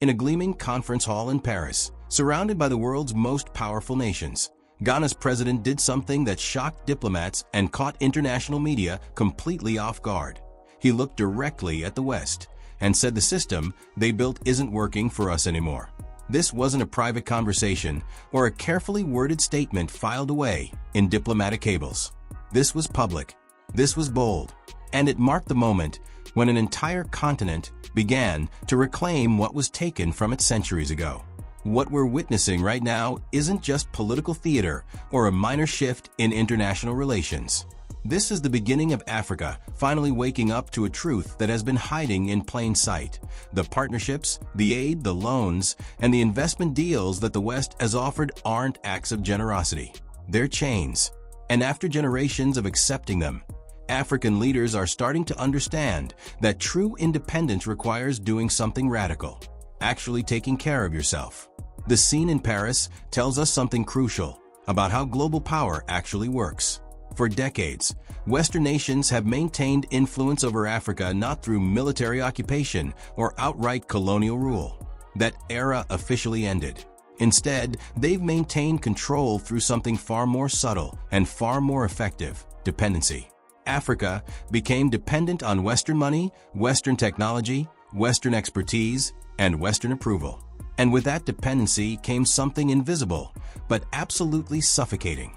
In a gleaming conference hall in Paris, surrounded by the world's most powerful nations, Ghana's president did something that shocked diplomats and caught international media completely off guard. He looked directly at the West and said the system they built isn't working for us anymore. This wasn't a private conversation or a carefully worded statement filed away in diplomatic cables. This was public. This was bold. And it marked the moment when an entire continent began to reclaim what was taken from it centuries ago. What we're witnessing right now isn't just political theater or a minor shift in international relations. This is the beginning of Africa finally waking up to a truth that has been hiding in plain sight. The partnerships, the aid, the loans, and the investment deals that the West has offered aren't acts of generosity. They're chains. And after generations of accepting them, African leaders are starting to understand that true independence requires doing something radical, actually taking care of yourself. The scene in Paris tells us something crucial about how global power actually works. For decades, Western nations have maintained influence over Africa not through military occupation or outright colonial rule. That era officially ended. Instead, they've maintained control through something far more subtle and far more effective: dependency. Africa became dependent on Western money, Western technology, Western expertise, and Western approval. And with that dependency came something invisible, but absolutely suffocating: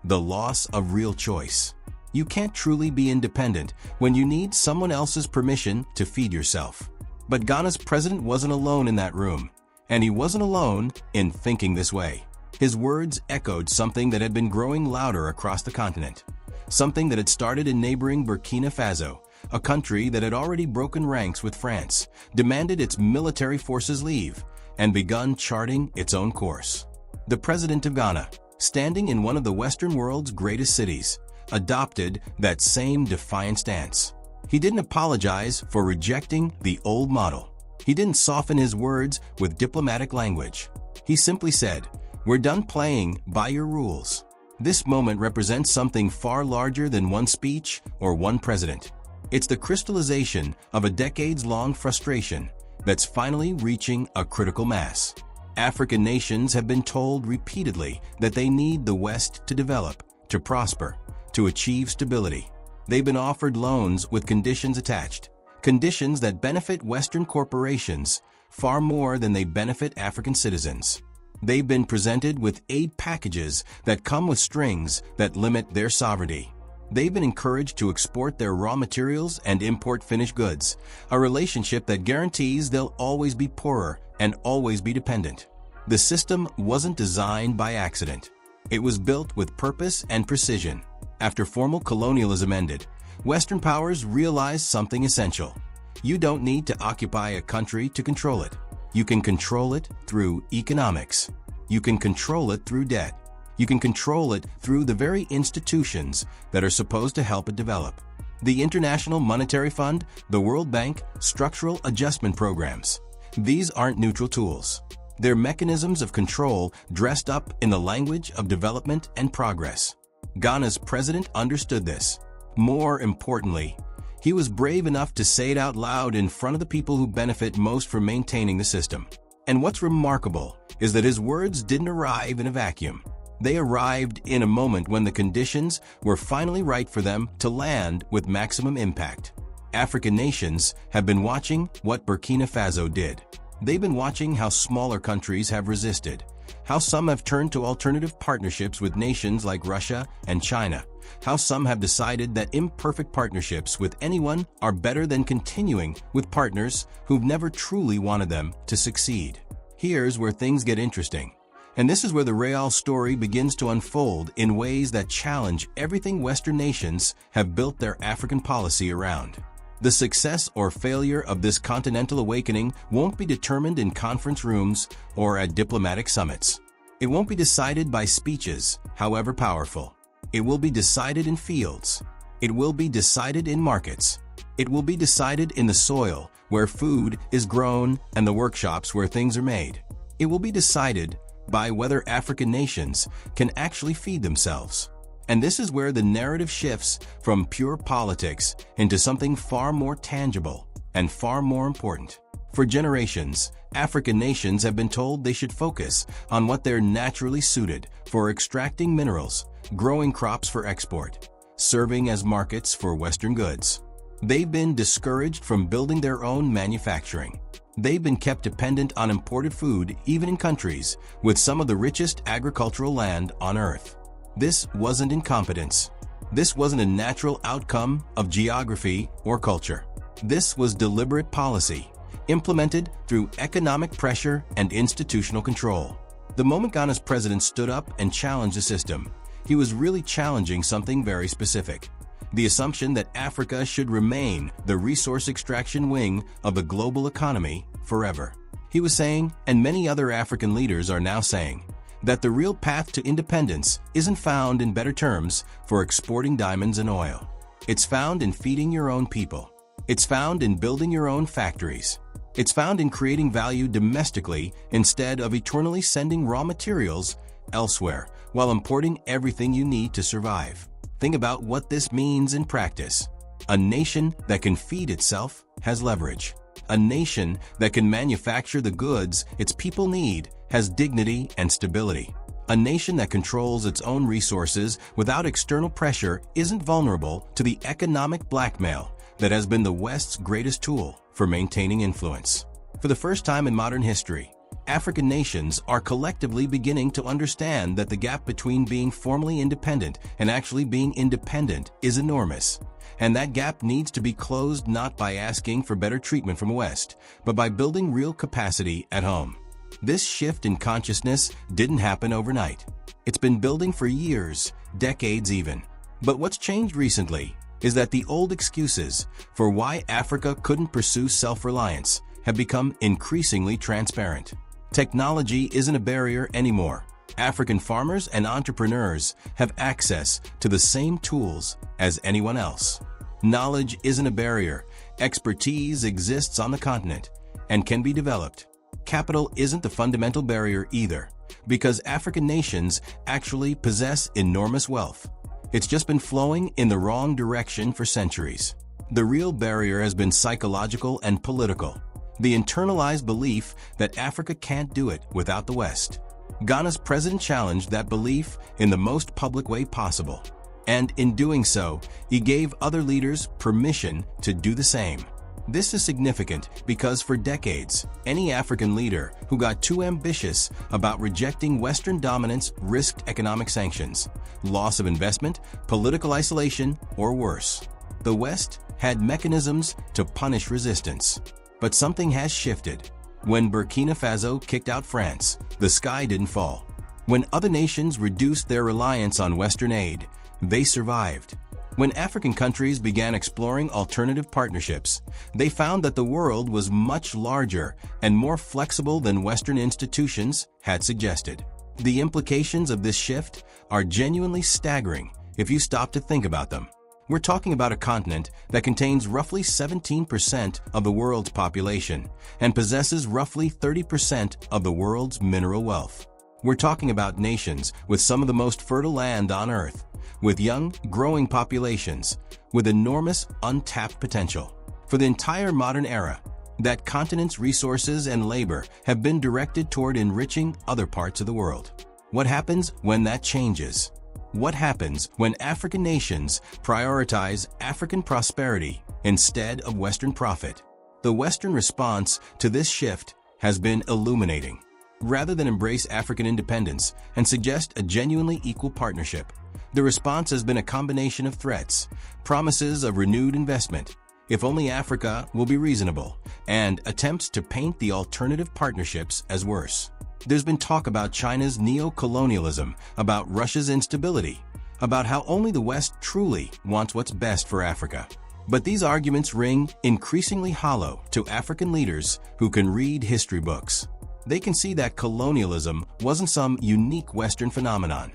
the loss of real choice. You can't truly be independent when you need someone else's permission to feed yourself. But Ghana's president wasn't alone in that room, and he wasn't alone in thinking this way. His words echoed something that had been growing louder across the continent, something that had started in neighboring Burkina Faso, a country that had already broken ranks with France, demanded its military forces leave, and begun charting its own course. The president of Ghana, standing in one of the Western world's greatest cities, adopted that same defiant stance. He didn't apologize for rejecting the old model. He didn't soften his words with diplomatic language. He simply said, "We're done playing by your rules." This moment represents something far larger than one speech or one president. It's the crystallization of a decades-long frustration that's finally reaching a critical mass. African nations have been told repeatedly that they need the West to develop, to prosper, to achieve stability. They've been offered loans with conditions attached, conditions that benefit Western corporations far more than they benefit African citizens. They've been presented with aid packages that come with strings that limit their sovereignty. They've been encouraged to export their raw materials and import finished goods, a relationship that guarantees they'll always be poorer and always be dependent. The system wasn't designed by accident. It was built with purpose and precision. After formal colonialism ended, Western powers realized something essential. You don't need to occupy a country to control it. You can control it through economics. You can control it through debt. You can control it through the very institutions that are supposed to help it develop. The International Monetary Fund, the World Bank, structural adjustment programs. These aren't neutral tools. They're mechanisms of control dressed up in the language of development and progress. Ghana's president understood this. More importantly, he was brave enough to say it out loud in front of the people who benefit most from maintaining the system. And what's remarkable is that his words didn't arrive in a vacuum. They arrived in a moment when the conditions were finally right for them to land with maximum impact. African nations have been watching what Burkina Faso did. They've been watching how smaller countries have resisted, how some have turned to alternative partnerships with nations like Russia and China, how some have decided that imperfect partnerships with anyone are better than continuing with partners who've never truly wanted them to succeed. Here's where things get interesting. And this is where the real story begins to unfold in ways that challenge everything Western nations have built their African policy around. The success or failure of this continental awakening won't be determined in conference rooms or at diplomatic summits. It won't be decided by speeches, however powerful. It will be decided in fields. It will be decided in markets. It will be decided in the soil where food is grown and the workshops where things are made. It will be decided by whether African nations can actually feed themselves. And this is where the narrative shifts from pure politics into something far more tangible and far more important. For generations, African nations have been told they should focus on what they're naturally suited for: extracting minerals, growing crops for export, serving as markets for Western goods. They've been discouraged from building their own manufacturing. They've been kept dependent on imported food, even in countries with some of the richest agricultural land on Earth. This wasn't incompetence. This wasn't a natural outcome of geography or culture. This was deliberate policy, implemented through economic pressure and institutional control. The moment Ghana's president stood up and challenged the system, he was really challenging something very specific: the assumption that Africa should remain the resource extraction wing of the global economy forever. He was saying, and many other African leaders are now saying, that the real path to independence isn't found in better terms for exporting diamonds and oil. It's found in feeding your own people. It's found in building your own factories. It's found in creating value domestically instead of eternally sending raw materials elsewhere while importing everything you need to survive. Think about what this means in practice. A nation that can feed itself has leverage. A nation that can manufacture the goods its people need has dignity and stability. A nation that controls its own resources without external pressure isn't vulnerable to the economic blackmail that has been the West's greatest tool for maintaining influence. For the first time in modern history, African nations are collectively beginning to understand that the gap between being formally independent and actually being independent is enormous. And that gap needs to be closed not by asking for better treatment from the West, but by building real capacity at home. This shift in consciousness didn't happen overnight. It's been building for years, decades even. But what's changed recently is that the old excuses for why Africa couldn't pursue self-reliance have become increasingly transparent. Technology isn't a barrier anymore. African farmers and entrepreneurs have access to the same tools as anyone else. Knowledge isn't a barrier. Expertise exists on the continent and can be developed. Capital isn't the fundamental barrier either, because African nations actually possess enormous wealth. It's just been flowing in the wrong direction for centuries. The real barrier has been psychological and political. The internalized belief that Africa can't do it without the West. Ghana's president challenged that belief in the most public way possible. And in doing so, he gave other leaders permission to do the same. This is significant because for decades, any African leader who got too ambitious about rejecting Western dominance risked economic sanctions, loss of investment, political isolation, or worse. The West had mechanisms to punish resistance. But something has shifted. When Burkina Faso kicked out France, the sky didn't fall. When other nations reduced their reliance on Western aid, they survived. When African countries began exploring alternative partnerships, they found that the world was much larger and more flexible than Western institutions had suggested. The implications of this shift are genuinely staggering if you stop to think about them. We're talking about a continent that contains roughly 17% of the world's population and possesses roughly 30% of the world's mineral wealth. We're talking about nations with some of the most fertile land on Earth, with young, growing populations, with enormous untapped potential. For the entire modern era, that continent's resources and labor have been directed toward enriching other parts of the world. What happens when that changes? What happens when African nations prioritize African prosperity instead of Western profit? The Western response to this shift has been illuminating. Rather than embrace African independence and suggest a genuinely equal partnership, the response has been a combination of threats, promises of renewed investment, if only Africa will be reasonable, and attempts to paint the alternative partnerships as worse. There's been talk about China's neo-colonialism, about Russia's instability, about how only the West truly wants what's best for Africa. But these arguments ring increasingly hollow to African leaders who can read history books. They can see that colonialism wasn't some unique Western phenomenon.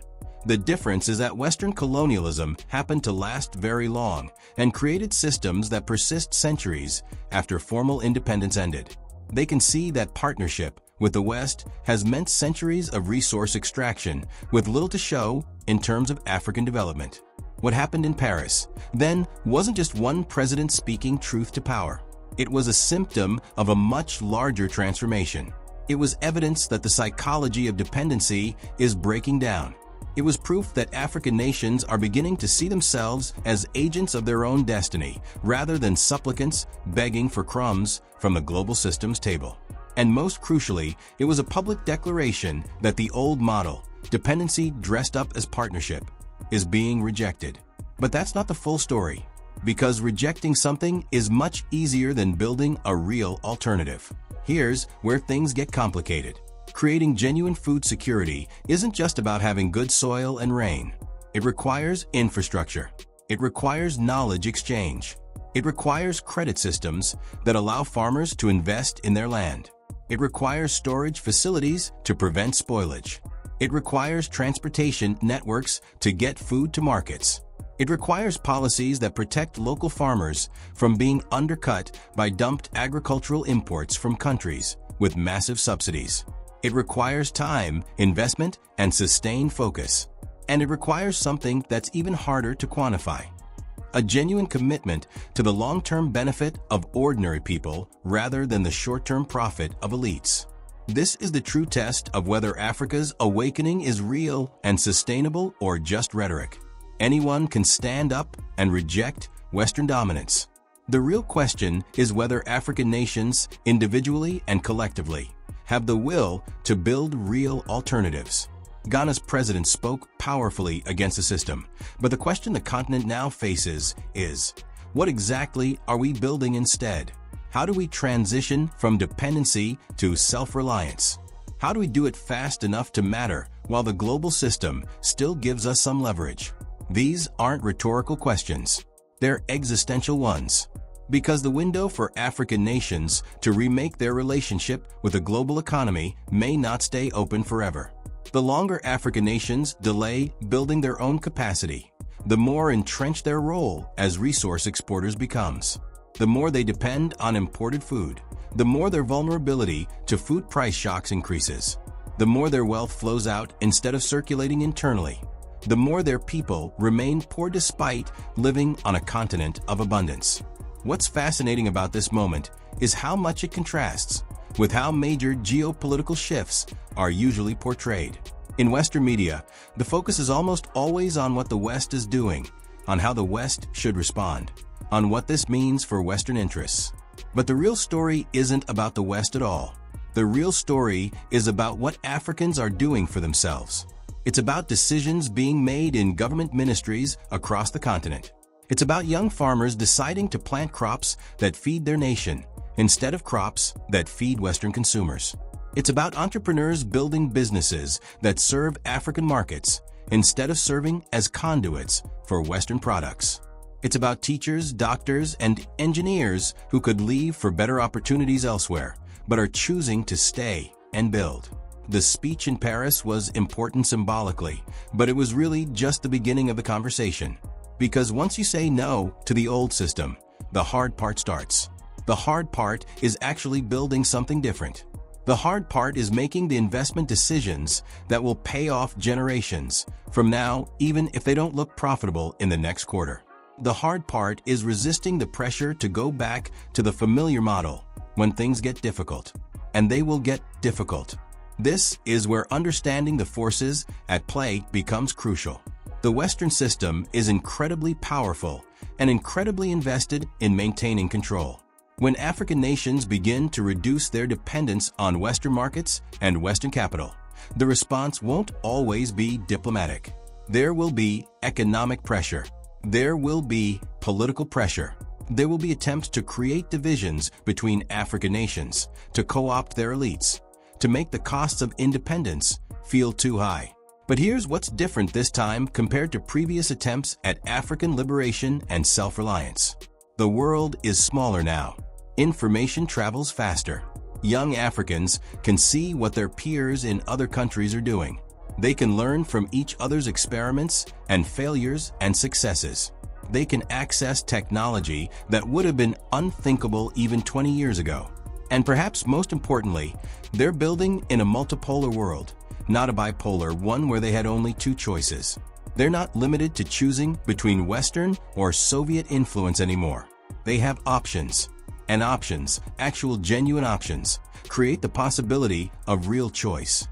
The difference is that Western colonialism happened to last very long and created systems that persist centuries after formal independence ended. They can see that partnership with the West has meant centuries of resource extraction with little to show in terms of African development. What happened in Paris then wasn't just one president speaking truth to power. It was a symptom of a much larger transformation. It was evidence that the psychology of dependency is breaking down. It was proof that African nations are beginning to see themselves as agents of their own destiny, rather than supplicants begging for crumbs from the global system's table. And most crucially, it was a public declaration that the old model, dependency dressed up as partnership, is being rejected. But that's not the full story, because rejecting something is much easier than building a real alternative. Here's where things get complicated. Creating genuine food security isn't just about having good soil and rain. It requires infrastructure. It requires knowledge exchange. It requires credit systems that allow farmers to invest in their land. It requires storage facilities to prevent spoilage. It requires transportation networks to get food to markets. It requires policies that protect local farmers from being undercut by dumped agricultural imports from countries with massive subsidies. It requires time, investment, and sustained focus. And it requires something that's even harder to quantify: a genuine commitment to the long-term benefit of ordinary people rather than the short-term profit of elites. This is the true test of whether Africa's awakening is real and sustainable or just rhetoric. Anyone can stand up and reject Western dominance. The real question is whether African nations, individually and collectively, have the will to build real alternatives. Ghana's president spoke powerfully against the system, but the question the continent now faces is, what exactly are we building instead? How do we transition from dependency to self-reliance? How do we do it fast enough to matter while the global system still gives us some leverage? These aren't rhetorical questions. They're existential ones. Because the window for African nations to remake their relationship with the global economy may not stay open forever. The longer African nations delay building their own capacity, the more entrenched their role as resource exporters becomes. The more they depend on imported food, the more their vulnerability to food price shocks increases. The more their wealth flows out instead of circulating internally. The more their people remain poor despite living on a continent of abundance. What's fascinating about this moment is how much it contrasts with how major geopolitical shifts are usually portrayed. In Western media, the focus is almost always on what the West is doing, on how the West should respond, on what this means for Western interests. But the real story isn't about the West at all. The real story is about what Africans are doing for themselves. It's about decisions being made in government ministries across the continent. It's about young farmers deciding to plant crops that feed their nation instead of crops that feed Western consumers. It's about entrepreneurs building businesses that serve African markets instead of serving as conduits for Western products. It's about teachers, doctors, and engineers who could leave for better opportunities elsewhere, but are choosing to stay and build. The speech in Paris was important symbolically, but it was really just the beginning of the conversation. Because once you say no to the old system, the hard part starts. The hard part is actually building something different. The hard part is making the investment decisions that will pay off generations from now, even if they don't look profitable in the next quarter. The hard part is resisting the pressure to go back to the familiar model when things get difficult. And they will get difficult. This is where understanding the forces at play becomes crucial. The Western system is incredibly powerful and incredibly invested in maintaining control. When African nations begin to reduce their dependence on Western markets and Western capital, the response won't always be diplomatic. There will be economic pressure. There will be political pressure. There will be attempts to create divisions between African nations, to co-opt their elites, to make the costs of independence feel too high. But here's what's different this time compared to previous attempts at African liberation and self-reliance. The world is smaller now. Information travels faster. Young Africans can see what their peers in other countries are doing. They can learn from each other's experiments and failures and successes. They can access technology that would have been unthinkable even 20 years ago. And perhaps most importantly, they're building in a multipolar world, not a bipolar one where they had only two choices. They're not limited to choosing between Western or Soviet influence anymore. They have options. and options, actual genuine options, create the possibility of real choice.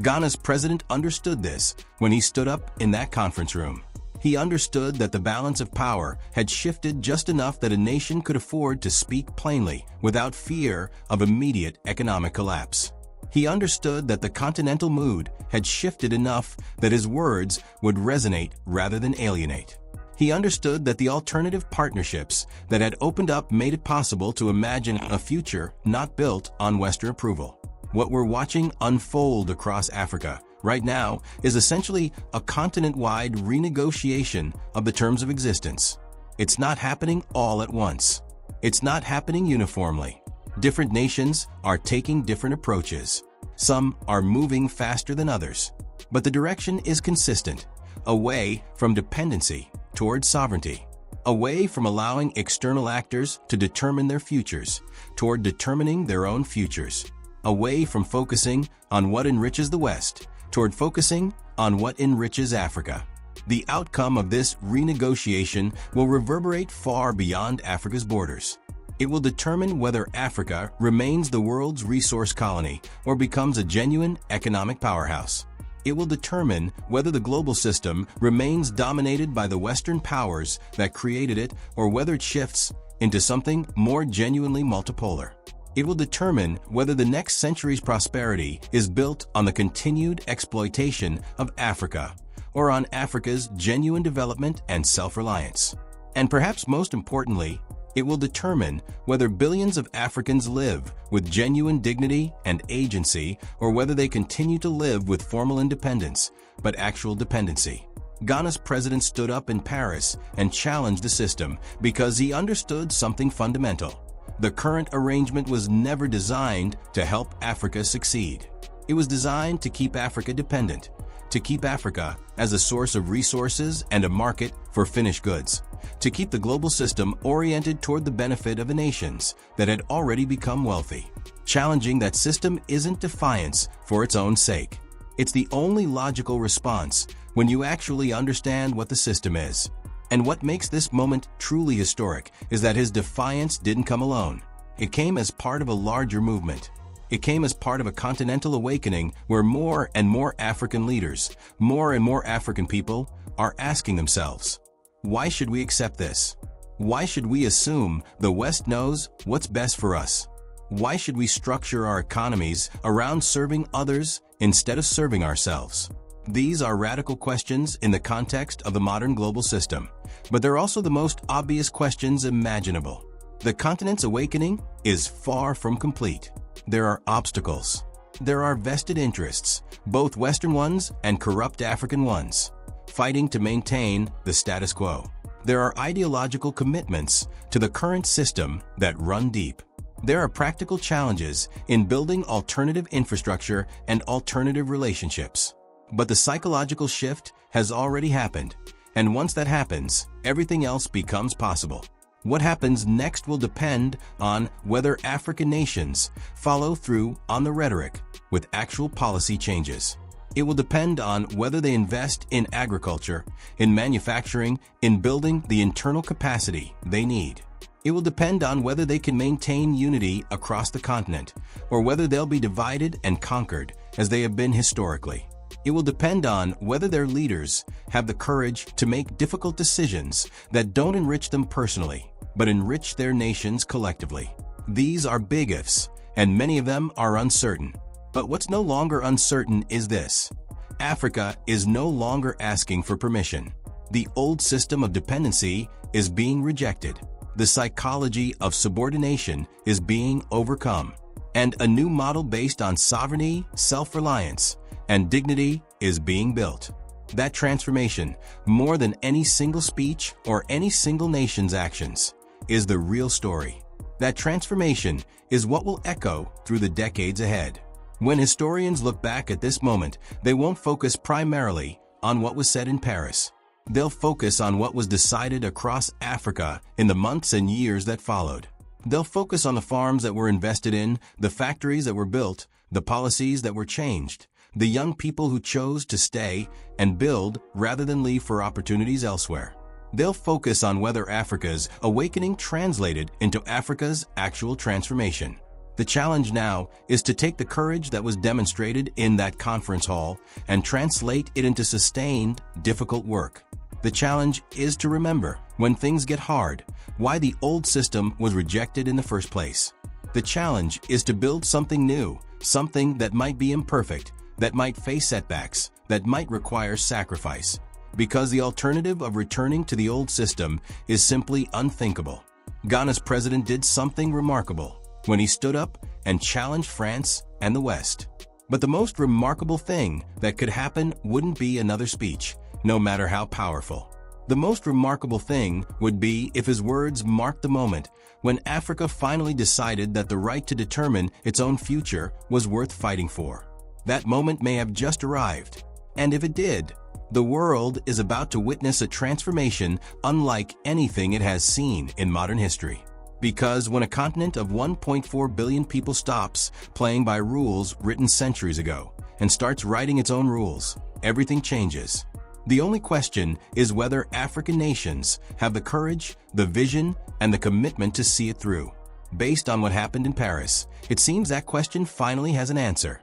Ghana's president understood this when he stood up in that conference room. He understood that the balance of power had shifted just enough that a nation could afford to speak plainly without fear of immediate economic collapse. He understood that the continental mood had shifted enough that his words would resonate rather than alienate. He understood that the alternative partnerships that had opened up made it possible to imagine a future not built on Western approval. What we're watching unfold across Africa right now is essentially a continent-wide renegotiation of the terms of existence. It's not happening all at once. It's not happening uniformly. Different nations are taking different approaches. Some are moving faster than others. But the direction is consistent, away from dependency towards sovereignty, away from allowing external actors to determine their futures, toward determining their own futures, away from focusing on what enriches the West, toward focusing on what enriches Africa. The outcome of this renegotiation will reverberate far beyond Africa's borders. It will determine whether Africa remains the world's resource colony or becomes a genuine economic powerhouse. It will determine whether the global system remains dominated by the Western powers that created it or whether it shifts into something more genuinely multipolar. It will determine whether the next century's prosperity is built on the continued exploitation of Africa or on Africa's genuine development and self-reliance. And perhaps most importantly, it will determine whether billions of Africans live with genuine dignity and agency or whether they continue to live with formal independence but actual dependency. Ghana's president stood up in Paris and challenged the system because he understood something fundamental. The current arrangement was never designed to help Africa succeed. It was designed to keep Africa dependent, to keep Africa as a source of resources and a market for finished goods, to keep the global system oriented toward the benefit of the nations that had already become wealthy. Challenging that system isn't defiance for its own sake. It's the only logical response when you actually understand what the system is. And what makes this moment truly historic is that his defiance didn't come alone. It came as part of a larger movement. It came as part of a continental awakening where more and more African leaders, more and more African people are asking themselves, why should we accept this? Why should we assume the West knows what's best for us? Why should we structure our economies around serving others instead of serving ourselves? These are radical questions in the context of the modern global system, but they're also the most obvious questions imaginable. The continent's awakening is far from complete. There are obstacles. There are vested interests, both Western ones and corrupt African ones, fighting to maintain the status quo. There are ideological commitments to the current system that run deep. There are practical challenges in building alternative infrastructure and alternative relationships. But the psychological shift has already happened, and once that happens, everything else becomes possible. What happens next will depend on whether African nations follow through on the rhetoric with actual policy changes. It will depend on whether they invest in agriculture, in manufacturing, in building the internal capacity they need. It will depend on whether they can maintain unity across the continent, or whether they'll be divided and conquered as they have been historically. It will depend on whether their leaders have the courage to make difficult decisions that don't enrich them personally, but enrich their nations collectively. These are big ifs, and many of them are uncertain. But what's no longer uncertain is this: Africa is no longer asking for permission. The old system of dependency is being rejected. The psychology of subordination is being overcome. And a new model based on sovereignty, self-reliance, and dignity is being built. That transformation, more than any single speech or any single nation's actions, is the real story. That transformation is what will echo through the decades ahead. When historians look back at this moment, they won't focus primarily on what was said in Paris. They'll focus on what was decided across Africa in the months and years that followed. They'll focus on the farms that were invested in, the factories that were built, the policies that were changed, the young people who chose to stay and build rather than leave for opportunities elsewhere. They'll focus on whether Africa's awakening translated into Africa's actual transformation. The challenge now is to take the courage that was demonstrated in that conference hall and translate it into sustained, difficult work. The challenge is to remember, when things get hard, why the old system was rejected in the first place. The challenge is to build something new, something that might be imperfect, that might face setbacks, that might require sacrifice. Because the alternative of returning to the old system is simply unthinkable. Ghana's president did something remarkable when he stood up and challenged France and the West. But the most remarkable thing that could happen wouldn't be another speech, no matter how powerful. The most remarkable thing would be if his words marked the moment when Africa finally decided that the right to determine its own future was worth fighting for. That moment may have just arrived. And if it did, the world is about to witness a transformation unlike anything it has seen in modern history. Because when a continent of 1.4 billion people stops playing by rules written centuries ago and starts writing its own rules, everything changes. The only question is whether African nations have the courage, the vision, and the commitment to see it through. Based on what happened in Paris, it seems that question finally has an answer.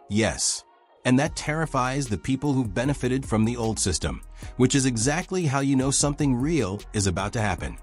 Yes. And that terrifies the people who've benefited from the old system, which is exactly how you know something real is about to happen.